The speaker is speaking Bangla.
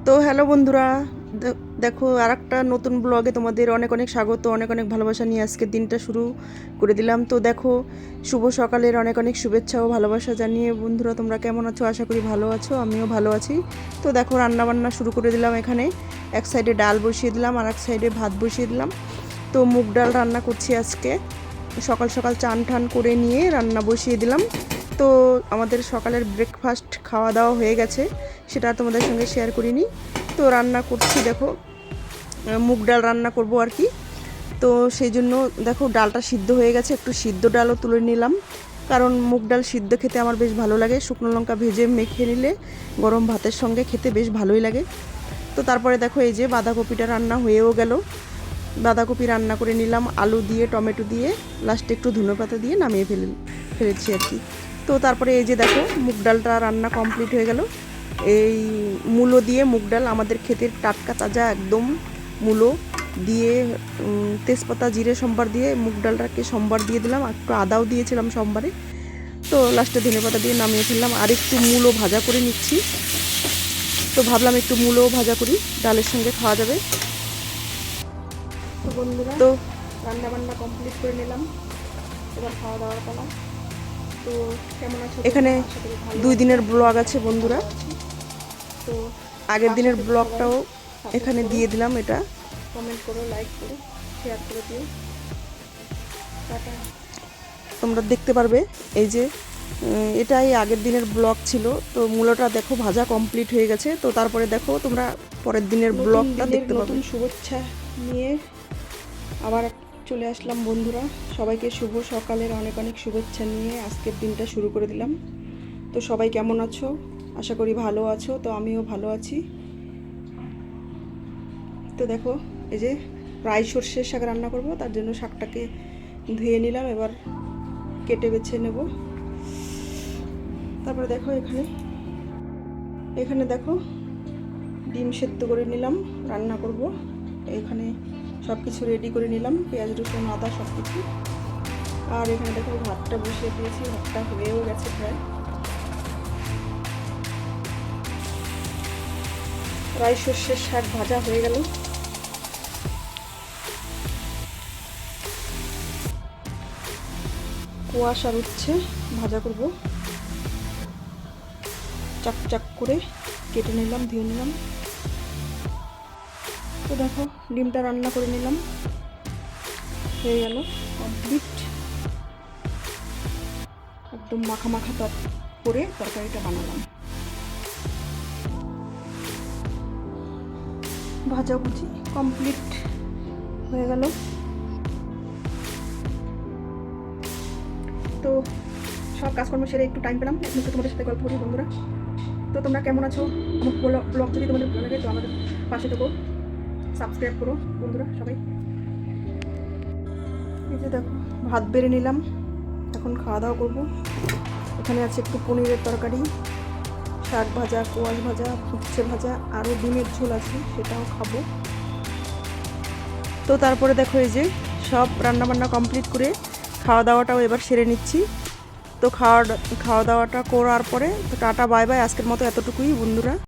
তো হ্যালো বন্ধুরা, দেখো আর একটা নতুন ব্লগে তোমাদের অনেক অনেক স্বাগত, অনেক অনেক ভালোবাসা নিয়ে আজকের দিনটা শুরু করে দিলাম। তো দেখো, শুভ সকালের অনেক অনেক শুভেচ্ছা ও ভালোবাসা জানিয়ে বন্ধুরা তোমরা কেমন আছো? আশা করি ভালো আছো, আমিও ভালো আছি। তো দেখো, রান্না বান্না শুরু করে দিলাম। এখানে এক সাইডে ডাল বসিয়ে দিলাম আর এক সাইডে ভাত বসিয়ে দিলাম। তো মুগ ডাল রান্না করছি আজকে। সকাল সকাল চান ঠান করে নিয়ে রান্না বসিয়ে দিলাম। তো আমাদের সকালের ব্রেকফাস্ট খাওয়া দাওয়া হয়ে গেছে, সেটা তোমাদের সঙ্গে শেয়ার করিনি। তো রান্না করছি, দেখো মুগ ডাল রান্না করব আর কি। তো সেই জন্য দেখো ডালটা সিদ্ধ হয়ে গেছে, একটু সিদ্ধ ডালও তুলে নিলাম, কারণ মুগ ডাল সিদ্ধ খেতে আমার বেশ ভালো লাগে। শুকনো লঙ্কা ভেজে মেখে নিলে গরম ভাতের সঙ্গে খেতে বেশ ভালোই লাগে। তো তারপরে দেখো এই যে বাঁধাকপিটা রান্না হয়েও গেল। বাঁধাকপি রান্না করে নিলাম আলু দিয়ে, টমেটো দিয়ে, লাস্টে একটু ধনেপাতা দিয়ে নামিয়ে ফেলেছি আর কি। তো তারপরে এই যে দেখো মুগ ডালটা রান্না কমপ্লিট হয়ে গেল। এই মূলো দিয়ে মুগ ডাল, আমাদের ক্ষেতের টাটকা তাজা একদম মূলো দিয়ে, তেজপাতা জিরে সম্বার দিয়ে মুগ ডালটাকে সম্বার দিয়ে দিলাম, একটু আদাও দিয়েছিলাম সম্বারে। তো লাস্টে ধনেপাতা দিয়ে নামিয়ে ফেললাম। আর একটু মূলো ভাজা করে নিচ্ছি। তো ভাবলাম একটু মূলো ভাজা করি, ডালের সঙ্গে খাওয়া যাবে। তো বন্ধুরা, তো রান্না বান্না কমপ্লিট করে নিলাম, এবার খাওয়া দাওয়ার পালা। তো কেমন আছো? এখানে 2 দিনের ব্লগ আছে বন্ধুরা। তো আগের দিনের ব্লগটাও এখানে দিয়ে দিলাম, এটা কমেন্ট করো, লাইক করো, শেয়ার করে দিও। টাটা। তোমরা দেখতে পারবে এই যে এটাই আগের দিনের ব্লগ ছিল। তো মূলোটা দেখো ভাজা কমপ্লিট হয়ে গেছে। তো তারপরে দেখো তোমরা পরের দিনের ব্লগটা দেখতে পাবে। নতুন শুভেচ্ছা নিয়ে আবার চলে আসলাম বন্ধুরা। সবাইকে শুভ সকালের অনেক অনেক শুভেচ্ছা নিয়ে আজকের দিনটা শুরু করে দিলাম। তো সবাই কেমন আছো? আশা করি ভালো আছো। তো আমিও ভালো আছি। তো দেখো এই যে রাই সর্ষের শাক রান্না করব, তার জন্য শাকটাকে ধুয়ে নিলাম, এবার কেটে বেছে নেব। তারপরে দেখো এখানে দেখো ডিম সেদ্ধ করে নিলাম, রান্না করব। এখানে সব কিছু রেডি করে নিলাম, পেঁয়াজ রসুন আদা সব কিছু। আর এখানে দেখো ভাতটা বসিয়ে দিয়েছি, ভাতটা হয়েও গেছে প্রায়। রাই সর্ষের শাক ভাজা হয়ে গেল। কুয়াশার উচ্ছে ভাজা করব, চাক চাক করে কেটে নিলাম, ধুয়ে নিলাম। তো দেখো ডিমটা রান্না করে নিলাম, হয়ে গেল কমপ্লিট। একদম মাখা মাখা করে তরকারিটা বানালাম। ভাজাভুজি কমপ্লিট হয়ে গেল। তো সব কাজকর্ম সেরে একটু টাইম পেলাম, এখন একটু তোমাদের সাথে গল্প করি বন্ধুরা। তো তোমরা কেমন আছো? আমার ব্লগ যদি তোমাদের ভালো লাগে তো আমাদের পাশে থেকো, সাবস্ক্রাইব করো বন্ধুরা সবাই। এই যে দেখো ভাত বেড়ে নিলাম, এখন খাওয়া দাওয়া করবো। এখানে আছে একটু পনিরের তরকারি, শাক ভাজা, কোয়াশ ভাজা, উচ্ছে ভাজা, আরও ডিমের ঝোল আছে, সেটাও খাবো। তো তারপরে দেখো এই যে সব রান্নাবান্না কমপ্লিট করে খাওয়া দাওয়াটাও এবার সেরে নিচ্ছি। তো খাওয়া দাওয়াটা করার পরে তো টাটা বাই বাই, আজকের মতো এতটুকুই বন্ধুরা।